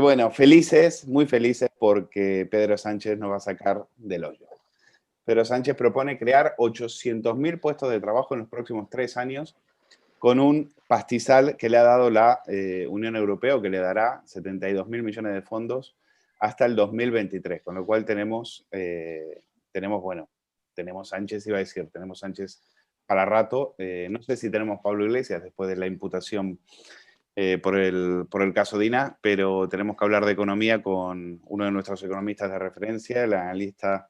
Bueno, felices, muy felices porque Pedro Sánchez nos va a sacar del hoyo. Pedro Sánchez propone crear 800.000 puestos de trabajo en los próximos 3 años con un pastizal que le ha dado la Unión Europea, o que le dará 72.000 millones de fondos hasta el 2023, con lo cual tenemos Sánchez, iba a decir, tenemos Sánchez para rato. No sé si tenemos Pablo Iglesias después de la imputación por el caso Dina, pero tenemos que hablar de economía con uno de nuestros economistas de referencia, el analista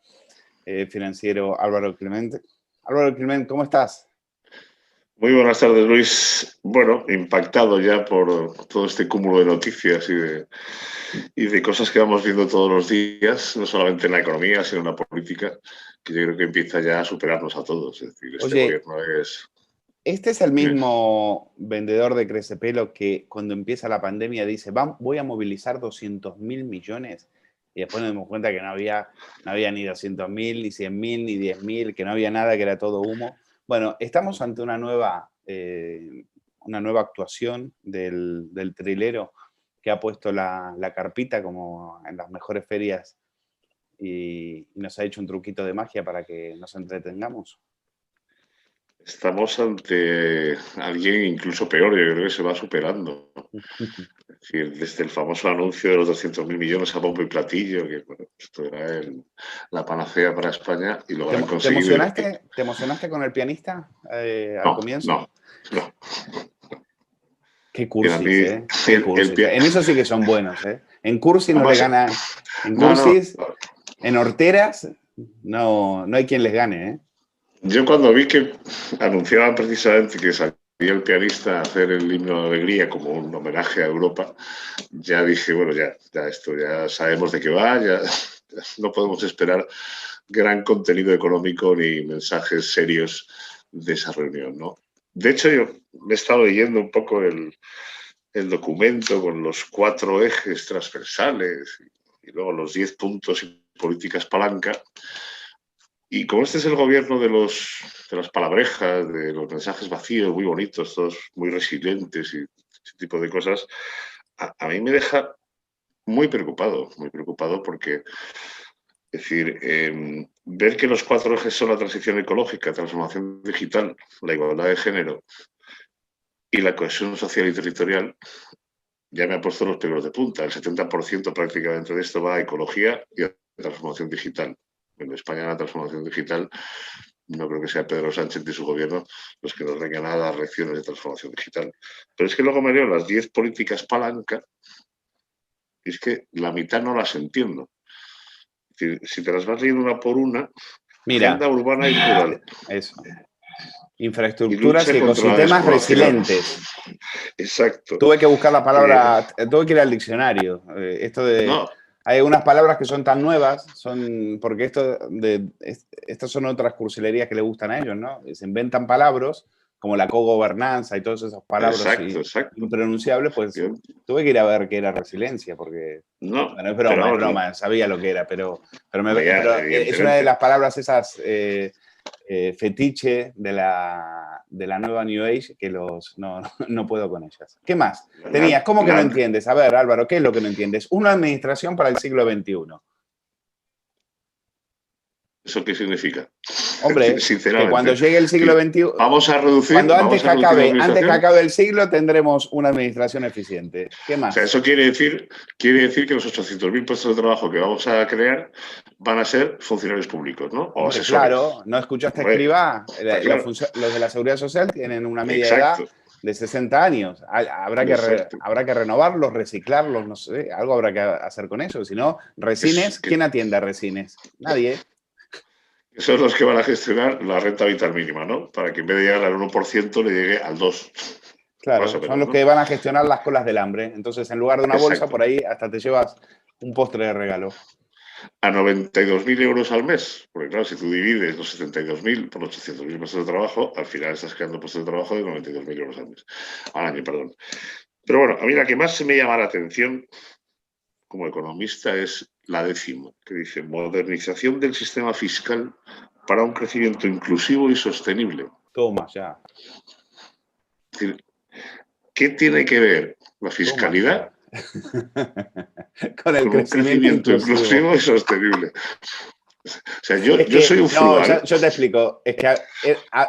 financiero Álvaro Clement. Álvaro Clement, ¿cómo estás? Muy buenas tardes, Luis. Bueno, impactado ya por todo este cúmulo de noticias y de cosas que vamos viendo todos los días, no solamente en la economía, sino en la política, que yo creo que empieza ya a superarnos a todos. Es decir, este gobierno es... Este es el mismo vendedor de crecepelo que cuando empieza la pandemia dice, voy a movilizar 200.000 millones, y después nos dimos cuenta que no había ni 200.000, ni 100.000, ni 10.000, que no había nada, que era todo humo. Bueno, estamos ante una nueva actuación del trilero que ha puesto la carpita como en las mejores ferias y nos ha hecho un truquito de magia para que nos entretengamos. Estamos ante alguien incluso peor, yo creo que se va superando. Es decir, desde el famoso anuncio de los 200.000 millones a bombo y platillo, que bueno, esto era la panacea para España, y lo han conseguido. ¿Te emocionaste con el pianista al comienzo? No. Qué cursis, ¿eh? Qué cursis. En eso sí que son buenos, ¿eh? En cursis no le ganan. En cursis, en horteras, no hay quien les gane, ¿eh? Yo cuando vi que anunciaban precisamente que salía el pianista a hacer el himno de alegría como un homenaje a Europa, ya dije, bueno, ya esto, ya sabemos de qué va, ya no podemos esperar gran contenido económico ni mensajes serios de esa reunión, ¿no? De hecho, yo me he estado leyendo un poco el documento con los 4 ejes transversales y luego los 10 puntos y políticas palanca. Y como este es el gobierno de las palabrejas, de los mensajes vacíos, muy bonitos, todos muy resilientes y ese tipo de cosas, a mí me deja muy preocupado porque, es decir, ver que los 4 ejes son la transición ecológica, transformación digital, la igualdad de género y la cohesión social y territorial, ya me ha puesto los pelos de punta. El 70% prácticamente de esto va a ecología y a transformación digital. En España la transformación digital no creo que sea Pedro Sánchez y su gobierno los que nos vengan a dar lecciones de transformación digital. Pero es que luego me leo las 10 políticas palanca y es que la mitad no las entiendo. Es decir, si te las vas leyendo una por una, mira, agenda urbana y rural. Eso. Infraestructuras y ecosistemas resilientes. Exacto. Tuve que buscar la palabra, tuve que ir al diccionario. Hay unas palabras que son tan nuevas, porque estas son otras cursilerías que le gustan a ellos, ¿no? Se inventan palabras como la cogobernanza y todas esas palabras impronunciables, pues tuve que ir a ver qué era resiliencia, porque bueno, es broma, sabía lo que era, pero es una de las palabras esas fetiche de la nueva New Age que no puedo con ellas. ¿Qué más? ¿Cómo que no entiendes? A ver, Álvaro, ¿qué es lo que no entiendes? Una administración para el siglo XXI. ¿Eso qué significa? Hombre, que cuando llegue el siglo XXI... Vamos a reducir... Antes que acabe el siglo tendremos una administración eficiente. ¿Qué más? O sea, eso quiere decir que los 800.000 puestos de trabajo que vamos a crear van a ser funcionarios públicos, ¿no? O asesores. Claro, ¿no escuchaste a Escrivá? Los de la Seguridad Social tienen una media edad de 60 años. Habrá que renovarlos, reciclarlos, no sé, algo habrá que hacer con eso. Si no, Resines, ¿quién atiende a Resines? Nadie. Son los que van a gestionar la renta vital mínima, ¿no? Para que en vez de llegar al 1% le llegue al 2%. Claro, son los que van a gestionar las colas del hambre. Entonces, en lugar de una bolsa, por ahí hasta te llevas un postre de regalo. A 92.000 euros al mes. Porque claro, si tú divides los 72.000 por los 800.000 puestos de trabajo, al final estás creando puestos de trabajo de 92.000 euros al mes. Al año, perdón. Pero bueno, a mí la que más se me llama la atención como economista es la 10ª, que dice modernización del sistema fiscal para un crecimiento inclusivo y sostenible. Toma, ya. Es decir, ¿qué tiene que ver la fiscalidad Con el crecimiento inclusivo y sostenible. O sea, yo soy un frugal. No, yo te explico. Es que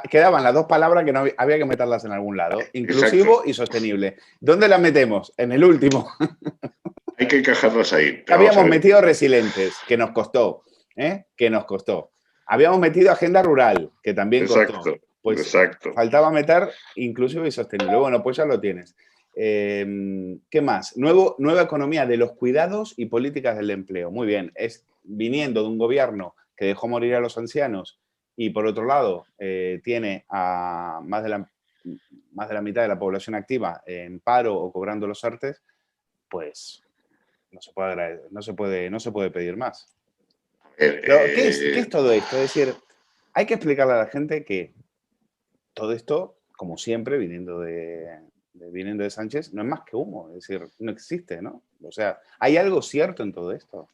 quedaban las dos palabras que no había que meterlas en algún lado. Inclusivo y sostenible. ¿Dónde las metemos? En el último. Hay que encajarlas ahí. Habíamos metido resilientes, que nos costó. Que nos costó. Habíamos metido agenda rural, que también costó. Pues faltaba meter inclusivo y sostenible. Bueno, pues ya lo tienes. ¿Qué más? Nueva economía de los cuidados y políticas del empleo. Muy bien. Es viniendo de un gobierno que dejó morir a los ancianos y, por otro lado, tiene a más de la mitad de la población activa en paro o cobrando los ERTEs, pues no se puede pedir más. Pero, ¿qué es todo esto? Es decir, hay que explicarle a la gente que todo esto, como siempre, viniendo de Sánchez, no es más que humo. Es decir, no existe, ¿no? O sea, ¿hay algo cierto en todo esto?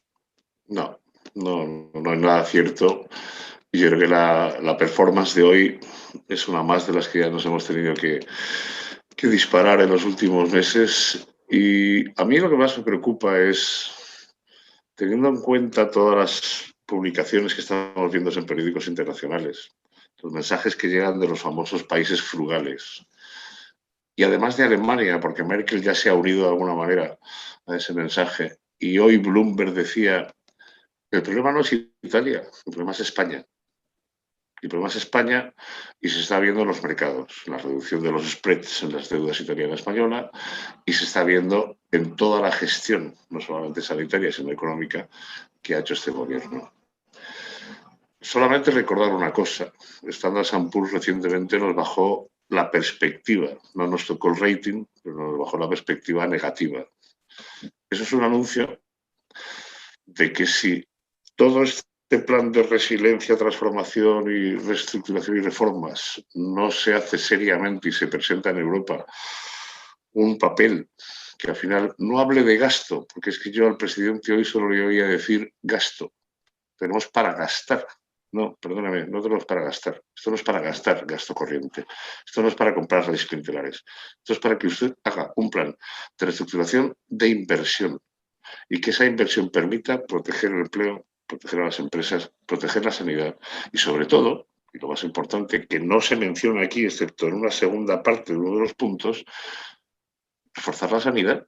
No hay nada cierto. Y yo creo que la performance de hoy es una más de las que ya nos hemos tenido que disparar en los últimos meses. Y a mí lo que más me preocupa es, teniendo en cuenta todas las publicaciones que estamos viendo en periódicos internacionales, los mensajes que llegan de los famosos países frugales, y además de Alemania, porque Merkel ya se ha unido de alguna manera a ese mensaje, y hoy Bloomberg decía, el problema no es Italia, el problema es España. El problema es España y se está viendo en los mercados, la reducción de los spreads en las deudas italiana y española, y se está viendo en toda la gestión, no solamente sanitaria, sino económica, que ha hecho este gobierno. Solamente recordar una cosa, Standard & Poor's recientemente nos bajó la perspectiva, no nos tocó el rating, pero nos bajó la perspectiva negativa. Eso es un anuncio de que si todo este plan de resiliencia, transformación y reestructuración y reformas no se hace seriamente y se presenta en Europa un papel que al final no hable de gasto, porque es que yo al presidente hoy solo le oía decir gasto. Tenemos para gastar. No, perdóname, no tenemos para gastar. Esto no es para gastar gasto corriente. Esto no es para comprar redes clientelares. Esto es para que usted haga un plan de reestructuración de inversión y que esa inversión permita proteger el empleo, proteger a las empresas, proteger la sanidad y, sobre todo, y lo más importante, que no se menciona aquí, excepto en una segunda parte de uno de los puntos, reforzar la sanidad.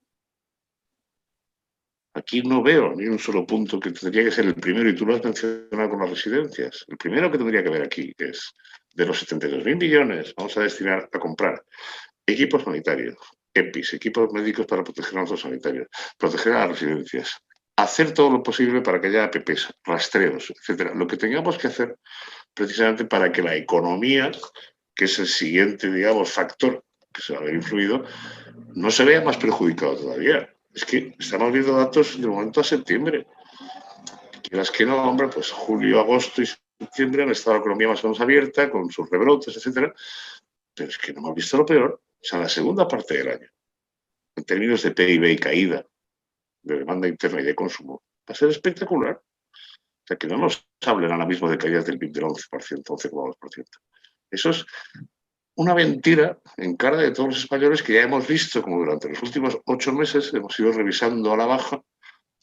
Aquí no veo ni un solo punto que tendría que ser el primero, y tú lo has mencionado con las residencias. El primero que tendría que ver aquí es, de los 72.000 millones, vamos a destinar a comprar equipos sanitarios, EPIs, equipos médicos para proteger a nuestros sanitarios, proteger a las residencias, hacer todo lo posible para que haya APPs, rastreos, etcétera. Lo que tengamos que hacer precisamente para que la economía, que es el siguiente, digamos, factor que se va a ver influido, no se vea más perjudicado todavía. Es que estamos viendo datos de momento a septiembre. Quieras que no, hombre, pues julio, agosto y septiembre han estado la economía más o menos abierta, con sus rebrotes, etcétera. Pero es que no hemos visto lo peor. O sea, la segunda parte del año, en términos de PIB y caída de demanda interna y de consumo, va a ser espectacular. O sea, que no nos hablen ahora mismo de caídas del PIB del 11%, 11,2%. Eso es una mentira en cara de todos los españoles que ya hemos visto como durante los últimos 8 meses hemos ido revisando a la baja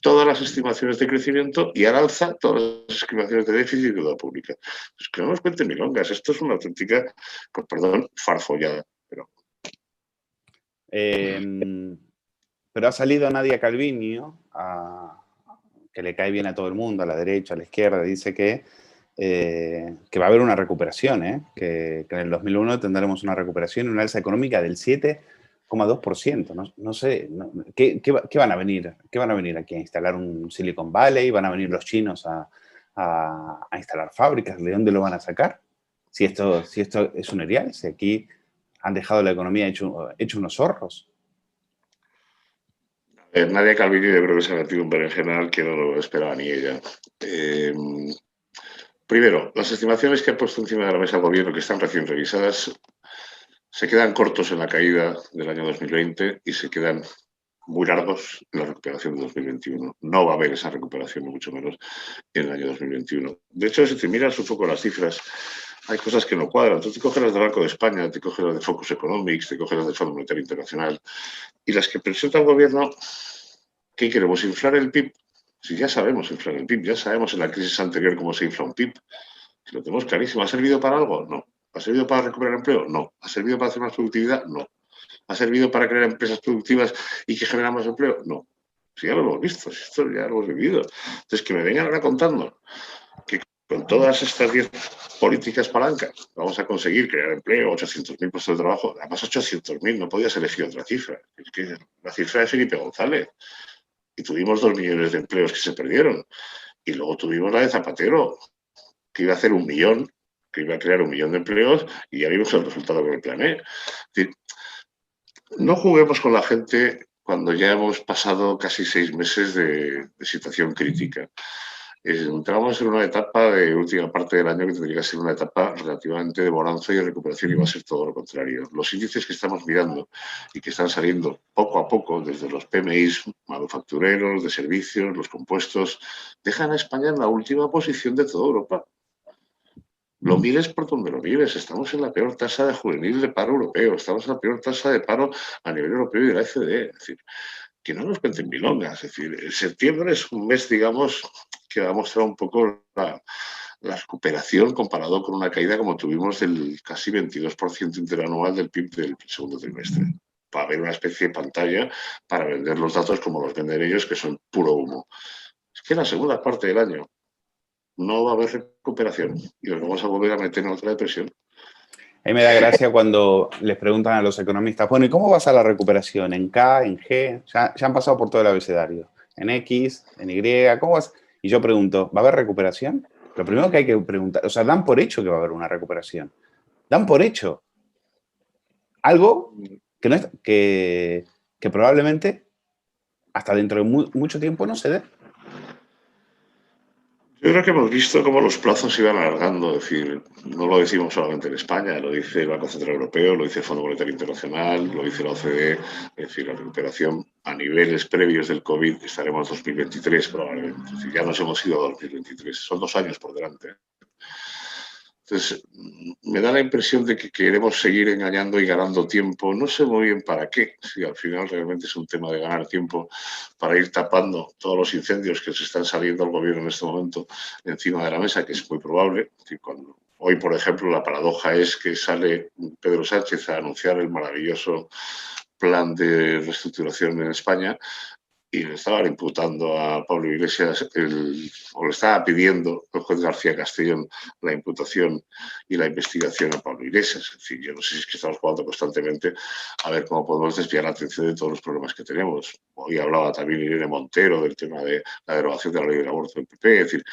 todas las estimaciones de crecimiento y al alza todas las estimaciones de déficit y deuda pública. Pues que no nos cuenten milongas, esto es una auténtica, con perdón, farfollada. Pero ha salido Nadia Calviño, que le cae bien a todo el mundo, a la derecha, a la izquierda, dice que va a haber una recuperación, que en el 2001 tendremos una recuperación y una alza económica del 7,2%. No sé, ¿qué van a venir? ¿Qué van a venir aquí? ¿A instalar un Silicon Valley? ¿Van a venir los chinos a instalar fábricas? ¿De dónde lo van a sacar? Si esto es un erial, si aquí han dejado la economía hecho unos zorros. Nadia Calviño yo creo que se ha metido un berenjenal que no lo esperaba ni ella. Primero, las estimaciones que ha puesto encima de la mesa el gobierno, que están recién revisadas, se quedan cortos en la caída del año 2020 y se quedan muy largos en la recuperación de 2021. No va a haber esa recuperación, ni mucho menos, en el año 2021. De hecho, si te miras un poco las cifras, hay cosas que no cuadran. Tú te coges las del Banco de España, te coges las de Focus Economics, te coges las del Fondo Monetario Internacional, y las que presenta el gobierno ¿Qué queremos? ¿Inflar el PIB? Si ya sabemos inflar el PIB, ya sabemos en la crisis anterior cómo se infla un PIB. Si lo tenemos clarísimo. ¿Ha servido para algo? No. ¿Ha servido para recuperar empleo? No. ¿Ha servido para hacer más productividad? No. ¿Ha servido para crear empresas productivas y que generan más empleo? No. Si ya lo hemos visto, si esto ya lo hemos vivido. Entonces, que me vengan ahora contando que con todas estas 10 políticas palancas vamos a conseguir crear empleo, 800.000 puestos de trabajo. Además, 800.000, no podías elegir otra cifra. Es que la cifra de Felipe González. Y tuvimos 2 millones de empleos que se perdieron. Y luego tuvimos la de Zapatero, que iba a hacer 1 millón, que iba a crear 1 millón de empleos, y ya vimos el resultado con el plan E. Es decir, no juguemos con la gente cuando ya hemos pasado casi 6 meses de situación crítica. Entramos en una etapa de última parte del año que tendría que ser una etapa relativamente de bonanza y de recuperación, y va a ser todo lo contrario. Los índices que estamos mirando y que están saliendo poco a poco desde los PMIs manufactureros, de servicios, los compuestos, dejan a España en la última posición de toda Europa. Lo mires por donde lo mires, estamos en la peor tasa de juvenil de paro europeo, estamos en la peor tasa de paro a nivel europeo y de la OCDE. Es decir, que no nos cuenten milongas. Es decir, el septiembre es un mes, digamos, que va a mostrar un poco la recuperación comparado con una caída como tuvimos del casi 22% interanual del PIB del segundo trimestre. Va a haber una especie de pantalla para vender los datos como los venden ellos, que son puro humo. Es que en la segunda parte del año no va a haber recuperación y nos vamos a volver a meter en otra depresión. A mí me da gracia cuando les preguntan a los economistas, bueno, ¿y cómo vas a la recuperación? ¿En K, en G? Ya han pasado por todo el abecedario. ¿En X, en Y? ¿Cómo vas? Y yo pregunto, ¿va a haber recuperación? Lo primero que hay que preguntar, o sea, dan por hecho que va a haber una recuperación. Dan por hecho. Algo que, no es, que probablemente hasta dentro de mucho tiempo no se dé. Yo creo que hemos visto cómo los plazos se iban alargando, es decir, no lo decimos solamente en España, lo dice el Banco Central Europeo, lo dice el Fondo Monetario Internacional, lo dice la OCDE, es decir, la recuperación a niveles previos del COVID estaremos en 2023 probablemente, es decir, ya nos hemos ido a 2023, son 2 años por delante. Entonces, me da la impresión de que queremos seguir engañando y ganando tiempo. No sé muy bien para qué, si al final realmente es un tema de ganar tiempo para ir tapando todos los incendios que se están saliendo al gobierno en este momento encima de la mesa, que es muy probable. Hoy, por ejemplo, la paradoja es que sale Pedro Sánchez a anunciar el maravilloso plan de reestructuración en España, y le estaban imputando a Pablo Iglesias, o le estaba pidiendo el juez García Castellón la imputación y la investigación a Pablo Iglesias. En fin, yo no sé si es que estamos jugando constantemente a ver cómo podemos desviar la atención de todos los problemas que tenemos. Hoy hablaba también Irene Montero del tema de la derogación de la ley del aborto del PP. Es decir,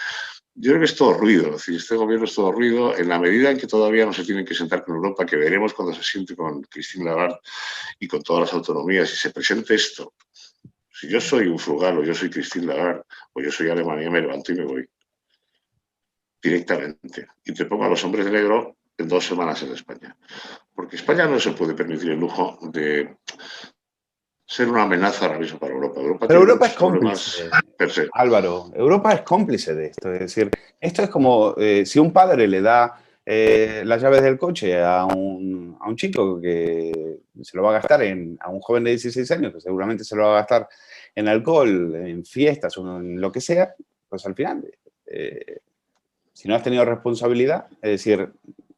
yo creo que es todo ruido. Es decir, este gobierno es todo ruido en la medida en que todavía no se tienen que sentar con Europa, que veremos cuando se siente con Christine Lagarde y con todas las autonomías y se presente esto. Si yo soy un frugal, o yo soy Christine Lagarde, o yo soy Alemania, me levanto y me voy directamente. Y te pongo a los hombres de negro en 2 semanas en España. Porque España no se puede permitir el lujo de ser una amenaza ahora mismo para Europa. Pero Europa es cómplice, Álvaro. Europa es cómplice de esto. Es decir, esto es como si un padre le da las llaves del coche a un chico que se lo va a gastar a un joven de 16 años, que seguramente se lo va a gastar en alcohol, en fiestas o en lo que sea, pues al final, si no has tenido responsabilidad, es decir,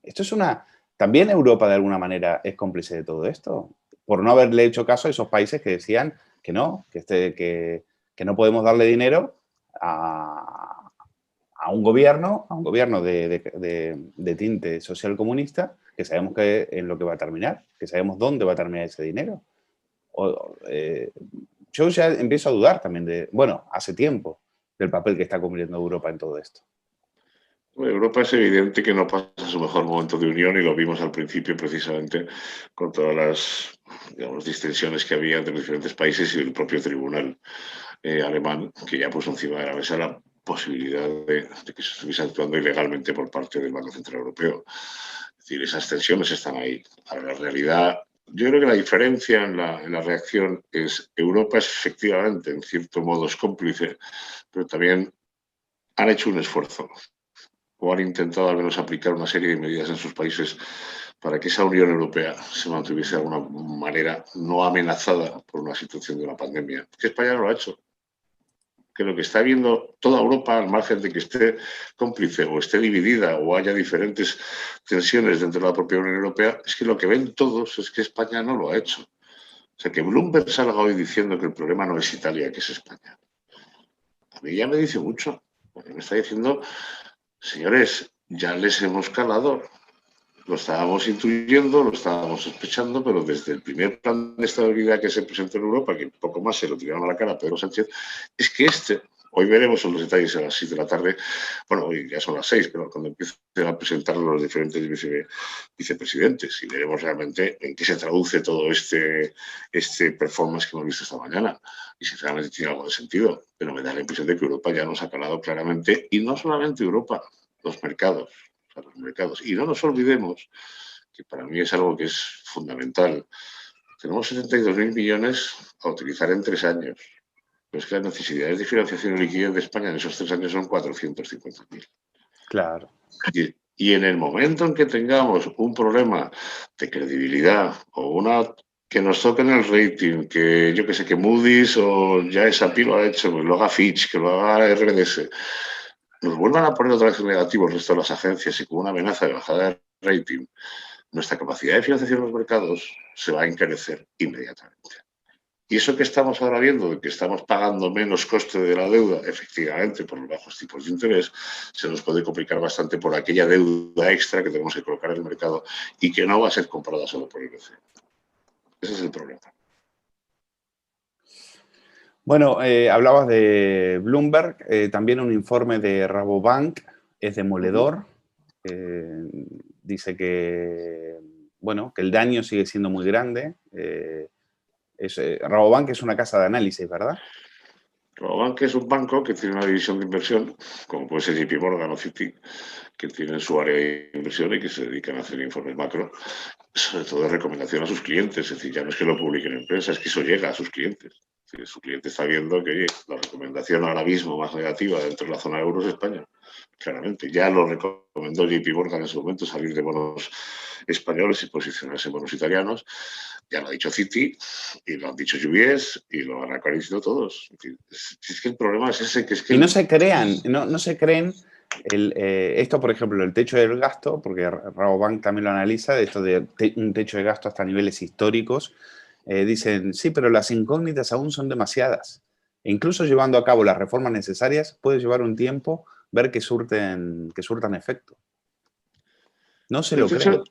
esto es también Europa de alguna manera es cómplice de todo esto, por no haberle hecho caso a esos países que decían que no, que no podemos darle dinero a un gobierno de tinte social comunista, que sabemos que en lo que va a terminar, que sabemos dónde va a terminar ese dinero. Yo ya empiezo a dudar también hace tiempo, del papel que está cumpliendo Europa en todo esto. Europa es evidente que no pasa su mejor momento de unión, y lo vimos al principio precisamente con todas las, digamos, distensiones que había entre los diferentes países y el propio tribunal alemán, que ya puso encima de la mesa la posibilidad de que se estuviese actuando ilegalmente por parte del Banco Central Europeo. Es decir, esas tensiones están ahí. Ahora, la realidad, yo creo que la diferencia en la reacción es Europa es efectivamente, en cierto modo, es cómplice, pero también han hecho un esfuerzo o han intentado al menos aplicar una serie de medidas en sus países para que esa Unión Europea se mantuviese de alguna manera no amenazada por una situación de una pandemia. Que España no lo ha hecho. que lo que está viendo toda Europa, al margen de que esté cómplice o esté dividida o haya diferentes tensiones dentro de la propia Unión Europea, es que lo que ven todos es que España no lo ha hecho. O sea, que Bloomberg salga hoy diciendo que el problema no es Italia, que es España. A mí ya me dice mucho. Porque me está diciendo, señores, ya les hemos calado. Lo estábamos intuyendo, lo estábamos sospechando, pero desde el primer plan de estabilidad que se presentó en Europa, que poco más se lo tiraron a la cara a Pedro Sánchez, es que hoy veremos los detalles a las 6 de la tarde, bueno, hoy ya son las 6, pero cuando empiecen a presentar los diferentes vicepresidentes y veremos realmente en qué se traduce todo este performance que hemos visto esta mañana y si realmente tiene algo de sentido. Pero me da la impresión de que Europa ya nos ha calado claramente, y no solamente Europa, los mercados. A los mercados. Y no nos olvidemos, que para mí es algo que es fundamental, tenemos 72.000 millones a utilizar en 3 años. Pero es que las necesidades de financiación y liquidez de España en esos 3 años son 450.000. Claro. Y en el momento en que tengamos un problema de credibilidad o una que nos toquen el rating, que yo que sé, que Moody's o ya S&P lo ha hecho, que lo haga Fitch, que lo haga RBS, nos vuelvan a poner otra vez en negativo el resto de las agencias y con una amenaza de bajada de rating, nuestra capacidad de financiación en los mercados se va a encarecer inmediatamente. Y eso que estamos ahora viendo, de que estamos pagando menos coste de la deuda, efectivamente, por los bajos tipos de interés, se nos puede complicar bastante por aquella deuda extra que tenemos que colocar en el mercado y que no va a ser comprada solo por IBC. Ese es el problema. Bueno, hablabas de Bloomberg, también un informe de Rabobank es demoledor. Dice que, bueno, que el daño sigue siendo muy grande. Rabobank es una casa de análisis, ¿verdad? Rabobank es un banco que tiene una división de inversión, como puede ser JP Morgan o Citi, que tienen su área de inversión y que se dedican a hacer informes macro, sobre todo de recomendación a sus clientes. Es decir, ya no es que lo publiquen en prensa, es que eso llega a sus clientes. Es decir, su cliente está viendo que, oye, la recomendación ahora mismo más negativa dentro de la zona euro es España. Claramente, ya lo recomendó JP Morgan en su momento, salir de bonos españoles y posicionarse en bonos italianos. Ya lo ha dicho Citi y lo han dicho UBS y lo han aclarado todos. Es que el problema es ese, que es que... Y no se creen esto, por ejemplo, el techo del gasto, porque Rabobank también lo analiza, esto de un techo de gasto hasta niveles históricos. Dicen, sí, pero las incógnitas aún son demasiadas. E incluso llevando a cabo las reformas necesarias puede llevar un tiempo ver que surtan efecto. No se lo creen.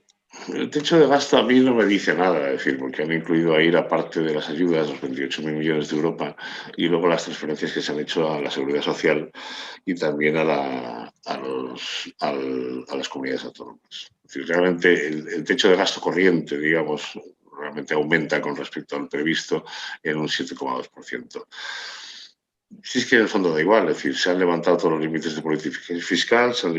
El techo de gasto a mí no me dice nada, es decir, porque han incluido ahí la parte de las ayudas, los 28.000 millones de Europa, y luego las transferencias que se han hecho a la Seguridad Social y también a las comunidades autónomas. Es decir, realmente el techo de gasto corriente, digamos, realmente aumenta con respecto al previsto en un 7,2%. Si es que en el fondo da igual, es decir, se han levantado todos los límites de política fiscal, se han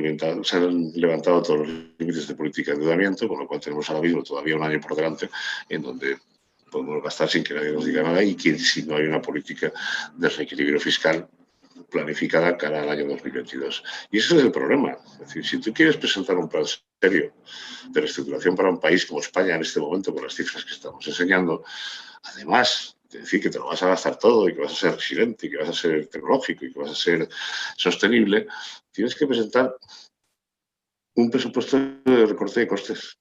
levantado todos los límites de política de endeudamiento, con lo cual tenemos ahora mismo todavía un año por delante en donde podemos gastar sin que nadie nos diga nada y que si no hay una política de reequilibrio fiscal planificada cara al año 2022. Y ese es el problema. Es decir, si tú quieres presentar un plan serio de reestructuración para un país como España en este momento, con las cifras que estamos enseñando, además de decir que te lo vas a gastar todo y que vas a ser resiliente y que vas a ser tecnológico y que vas a ser sostenible, tienes que presentar un presupuesto de recorte de costes.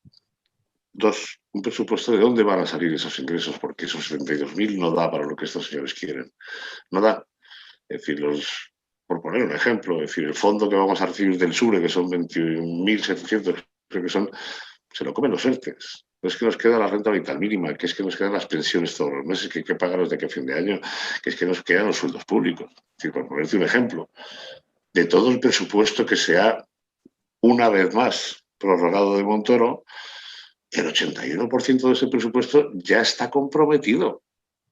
2, un presupuesto de dónde van a salir esos ingresos, porque esos 72.000 no da para lo que estos señores quieren. No da. Es decir, por poner un ejemplo, es decir, el fondo que vamos a recibir del SURE, que son 21.700, creo que son, se lo comen los ERTES. No es que nos queda la renta vital mínima, que es que nos quedan las pensiones todos los meses, que hay que pagarlos de aquí a fin de año, que es que nos quedan los sueldos públicos. Es decir, por ponerte un ejemplo, de todo el presupuesto que se ha, una vez más, prorrogado de Montoro, el 81% de ese presupuesto ya está comprometido.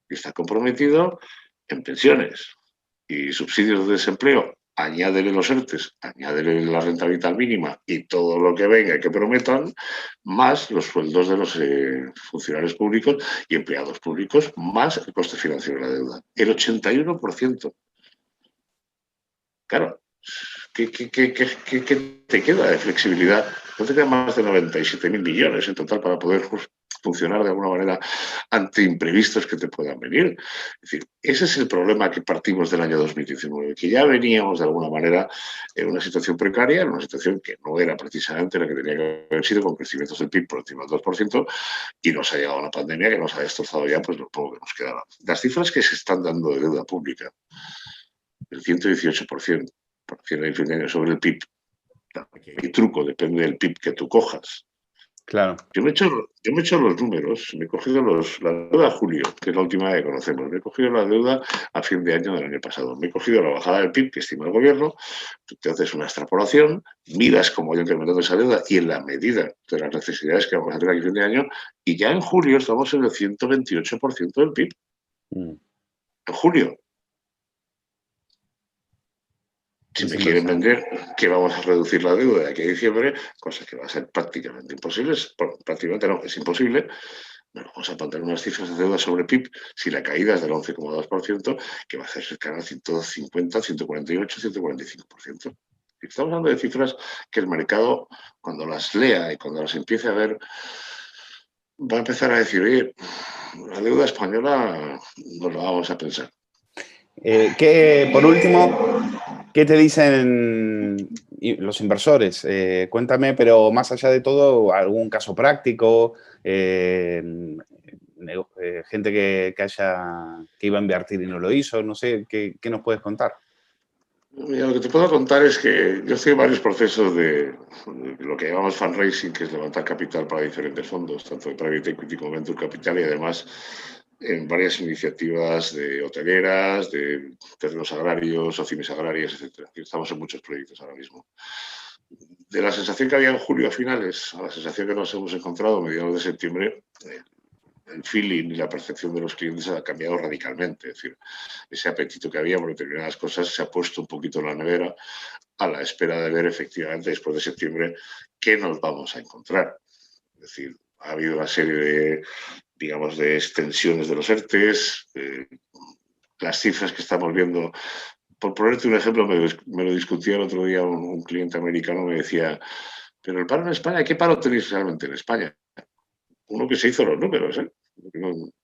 Y está comprometido en pensiones y subsidios de desempleo. Añádele los ERTES, añádele la renta vital mínima y todo lo que venga que prometan, más los sueldos de los funcionarios públicos y empleados públicos, más el coste financiero de la deuda. El 81%. Claro, ¿qué te queda de flexibilidad? No te quedan más de 97.000 millones en total para poder funcionar de alguna manera ante imprevistos que te puedan venir. Es decir, ese es el problema que partimos del año 2019, que ya veníamos de alguna manera en una situación precaria, en una situación que no era precisamente la que tenía que haber sido, con crecimientos del PIB por encima del 2%, y nos ha llegado una pandemia que nos ha destrozado ya pues lo poco que nos quedaba. Las cifras que se están dando de deuda pública, el 118% sobre el PIB, el truco depende del PIB que tú cojas. Claro. Yo me he hecho los números, me he cogido la deuda a julio, que es la última que conocemos, me he cogido la deuda a fin de año del año pasado, me he cogido la bajada del PIB que estima el gobierno, tú te haces una extrapolación, miras cómo ha ido incrementando esa deuda y en la medida de las necesidades que vamos a tener aquí a fin de año, y ya en julio estamos en el 128% del PIB. En julio. Si me quieren vender que vamos a reducir la deuda de aquí a diciembre, cosa que va a ser prácticamente imposible, prácticamente no, es imposible, bueno, vamos a mantener unas cifras de deuda sobre PIB, si la caída es del 11,2%, que va a ser cercana al 150, 148, 145%. Estamos hablando de cifras que el mercado, cuando las lea y cuando las empiece a ver, va a empezar a decir, oye, la deuda española nos la vamos a pensar. Por último, ¿qué te dicen los inversores? Cuéntame, pero más allá de todo, algún caso práctico, gente que iba a invertir y no lo hizo, no sé, ¿qué nos puedes contar? Mira, lo que te puedo contar es que yo estoy en varios procesos de lo que llamamos fundraising, que es levantar capital para diferentes fondos, tanto de private equity como venture capital, y además en varias iniciativas de hoteleras, de terrenos agrarios, oficinas agrarias, etc. Estamos en muchos proyectos ahora mismo. De la sensación que había en julio a finales a la sensación que nos hemos encontrado a mediados de septiembre, el feeling y la percepción de los clientes ha cambiado radicalmente. Es decir, ese apetito que había por determinadas cosas se ha puesto un poquito en la nevera a la espera de ver efectivamente después de septiembre qué nos vamos a encontrar. Es decir, ha habido una serie de, digamos, de extensiones de los ERTEs, las cifras que estamos viendo. Por ponerte un ejemplo, me lo discutía el otro día un cliente americano, me decía, pero el paro en España, ¿qué paro tenéis realmente en España? Uno que se hizo los números, ¿eh?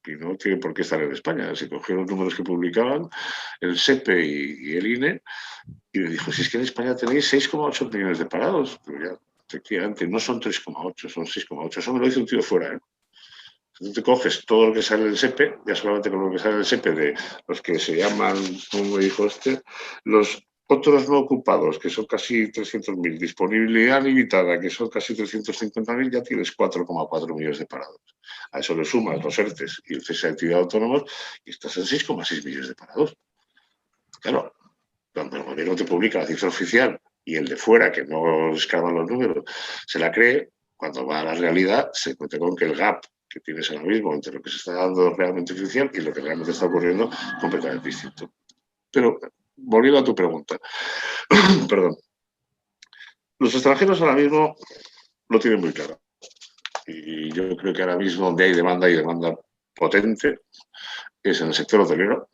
Y no tiene por qué estar en España. Se cogieron los números que publicaban el SEPE y el INE y me dijo, si es que en España tenéis 6,8 millones de parados. Pero ya, efectivamente, no son 3,8, son 6,8. Eso me lo dice un tío fuera, ¿eh? Tú te coges todo lo que sale del SEPE, ya solamente con lo que sale del SEPE de los que se llaman, como me dijo los otros no ocupados, que son casi 300.000, disponibilidad limitada, que son casi 350.000, ya tienes 4,4 millones de parados. A eso le sumas los ERTEs y el cese de actividad autónomos y estás en 6,6 millones de parados. Claro, cuando el gobierno te publica la cifra oficial y el de fuera, que no escaban los números, se la cree, cuando va a la realidad se encuentra con que el gap que tienes ahora mismo entre lo que se está dando realmente oficial y lo que realmente está ocurriendo es completamente distinto. Pero, volviendo a tu pregunta, perdón, los extranjeros ahora mismo lo tienen muy claro. Y yo creo que ahora mismo donde hay demanda potente, es en el sector hotelero,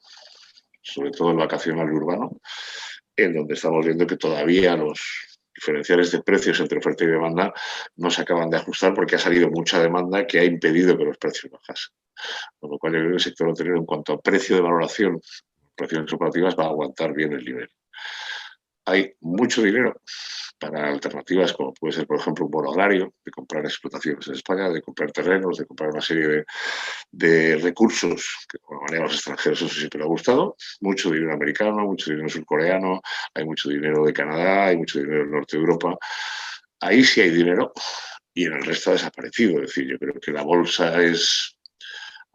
sobre todo el vacacional y urbano, en donde estamos viendo que todavía los diferenciales de precios entre oferta y demanda no se acaban de ajustar porque ha salido mucha demanda que ha impedido que los precios bajasen. Con lo cual, yo creo que el sector hotelero, en cuanto a precio de valoración, operaciones operativas, va a aguantar bien el nivel. Hay mucho dinero para alternativas como puede ser, por ejemplo, un bono agrario, de comprar explotaciones en España, de comprar terrenos, de comprar una serie de recursos que de alguna manera a los extranjeros eso siempre le ha gustado. Mucho dinero americano, mucho dinero surcoreano, hay mucho dinero de Canadá, hay mucho dinero del norte de Europa. Ahí sí hay dinero y en el resto ha desaparecido. Es decir, yo creo que la bolsa es,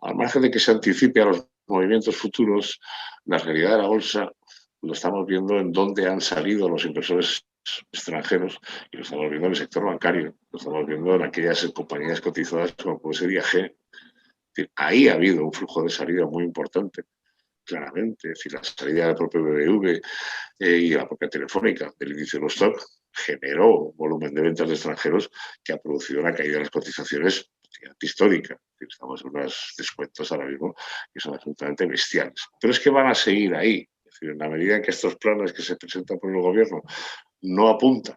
al margen de que se anticipe a los movimientos futuros, la realidad de la bolsa lo estamos viendo en dónde han salido los inversores extranjeros y lo estamos viendo en el sector bancario, lo estamos viendo en aquellas compañías cotizadas como puede ser IAG. Es decir, ahí ha habido un flujo de salida muy importante, claramente. Es decir, la salida del propio BBV y la propia Telefónica del índice de los stocks generó un volumen de ventas de extranjeros que ha producido una caída de las cotizaciones histórica. Estamos en unos descuentos ahora mismo que son absolutamente bestiales. Pero es que van a seguir ahí. Es decir, en la medida en que estos planes que se presentan por el gobierno no apuntan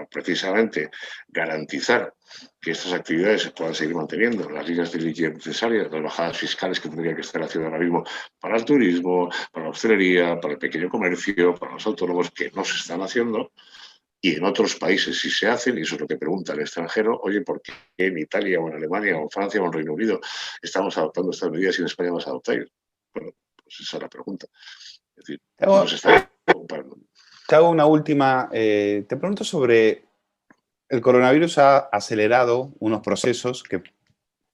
precisamente garantizar que estas actividades se puedan seguir manteniendo, las líneas de liquidez necesarias, las bajadas fiscales que tendría que estar haciendo ahora mismo para el turismo, para la hostelería, para el pequeño comercio, para los autónomos, que no se están haciendo. Y en otros países sí se hacen, y eso es lo que pregunta el extranjero: oye, ¿por qué en Italia o en Alemania o en Francia o en Reino Unido estamos adoptando estas medidas y en España no las adoptáis? Bueno, pues esa es la pregunta. Es decir, no se está ocupando. Te hago una última. Te pregunto sobre el coronavirus. Ha acelerado unos procesos que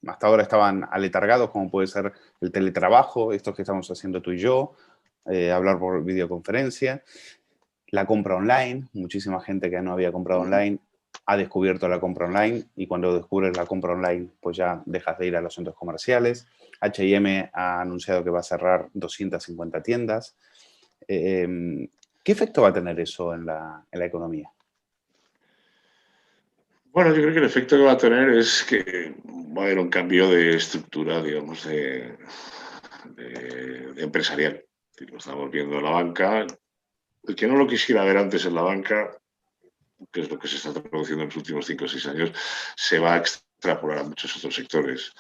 hasta ahora estaban aletargados, como puede ser el teletrabajo, esto que estamos haciendo tú y yo, hablar por videoconferencia, la compra online. Muchísima gente que no había comprado online ha descubierto la compra online, y cuando descubres la compra online, pues ya dejas de ir a los centros comerciales. H&M ha anunciado que va a cerrar 250 tiendas. ¿Qué efecto va a tener eso en la economía? Bueno, yo creo que el efecto que va a tener es que va a haber un cambio de estructura, digamos, de empresarial. Lo estamos viendo en la banca. El que no lo quisiera ver antes en la banca, que es lo que se está produciendo en los últimos 5 o 6 años, se va a extrapolar a muchos otros sectores.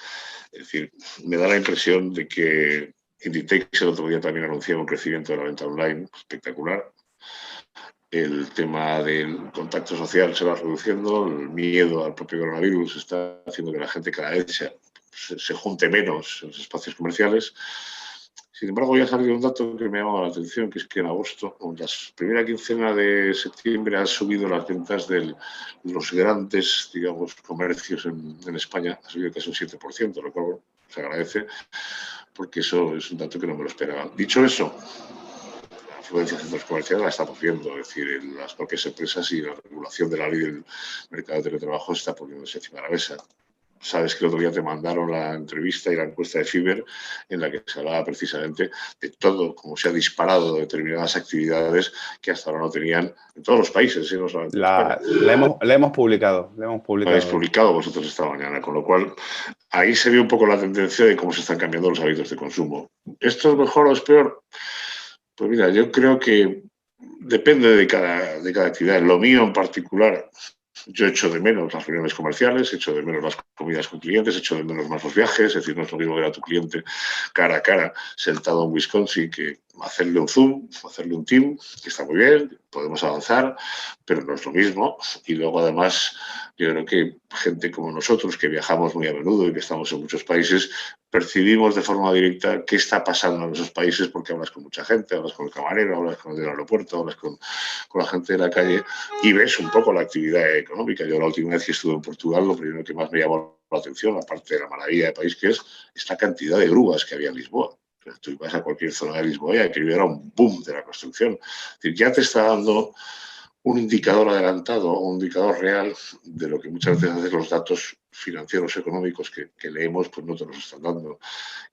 Es decir, me da la impresión de que Inditex el otro día también anunciaba un crecimiento de la venta online espectacular. El tema del contacto social se va reduciendo, el miedo al propio coronavirus está haciendo que la gente cada vez se junte menos en los espacios comerciales. Sin embargo, ya ha salido un dato que me ha llamado la atención, que es que en agosto, en la primera quincena de septiembre, han subido las ventas de los grandes, digamos, comercios en España, ha subido casi un 7%, lo cual se agradece, porque eso es un dato que no me lo esperaba. Dicho eso, la afluencia de centros comerciales la estamos viendo, es decir, en las propias empresas y la regulación de la ley del mercado de teletrabajo está poniéndose encima de la mesa. Sabes que el otro día te mandaron la entrevista y la encuesta de Fiverr, en la que se hablaba precisamente de todo, cómo se ha disparado determinadas actividades que hasta ahora no tenían en todos los países, no solamente en España. La hemos publicado. La habéis publicado vosotros esta mañana, con lo cual ahí se ve un poco la tendencia de cómo se están cambiando los hábitos de consumo. ¿Esto es mejor o es peor? Pues mira, yo creo que depende de cada actividad. Lo mío en particular, yo echo de menos las reuniones comerciales, echo de menos las comidas con clientes, echo de menos más los viajes. Es decir, no es lo mismo ver a tu cliente cara a cara, sentado en Wisconsin, que hacerle un Zoom, hacerle un Team, que está muy bien, podemos avanzar, pero no es lo mismo. Y luego, además, yo creo que gente como nosotros, que viajamos muy a menudo y que estamos en muchos países, percibimos de forma directa qué está pasando en esos países, porque hablas con mucha gente, hablas con el camarero, hablas con el del aeropuerto, hablas con la gente de la calle y ves un poco la actividad económica. Yo la última vez que estuve en Portugal, lo primero que más me llamó la atención, aparte de la maravilla de país que es, esta cantidad de grúas que había en Lisboa. Tú vas a cualquier zona de Lisboa y aquello era un boom de la construcción. Es decir, ya te está dando un indicador adelantado, un indicador real de lo que muchas veces los datos financieros, económicos que leemos, pues no te los están dando.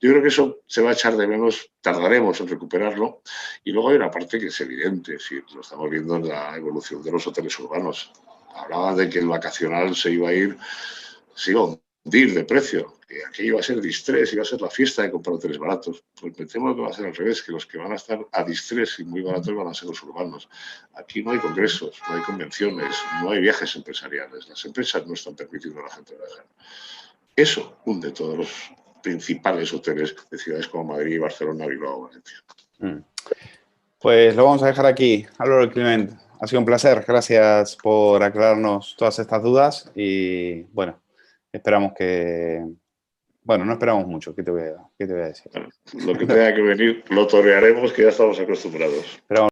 Yo creo que eso se va a echar de menos, tardaremos en recuperarlo. Y luego hay una parte que es evidente, es decir, lo estamos viendo en la evolución de los hoteles urbanos. Hablaban de que el vacacional se iba a ir de precio, que aquí iba a ser distrés, iba a ser la fiesta de comprar hoteles baratos. Pues pensemos que va a ser al revés, que los que van a estar a distrés y muy baratos van a ser los urbanos. Aquí no hay congresos, no hay convenciones, no hay viajes empresariales. Las empresas no están permitiendo a la gente viajar. Eso hunde todos los principales hoteles de ciudades como Madrid, Barcelona, Bilbao o Valencia. Pues lo vamos a dejar aquí. Álvaro Climent, ha sido un placer. Gracias por aclararnos todas estas dudas y, bueno, esperamos que... Bueno, no esperamos mucho. ¿Qué te voy a decir? Bueno, lo que tenga que venir lo torearemos, que ya estamos acostumbrados. Pero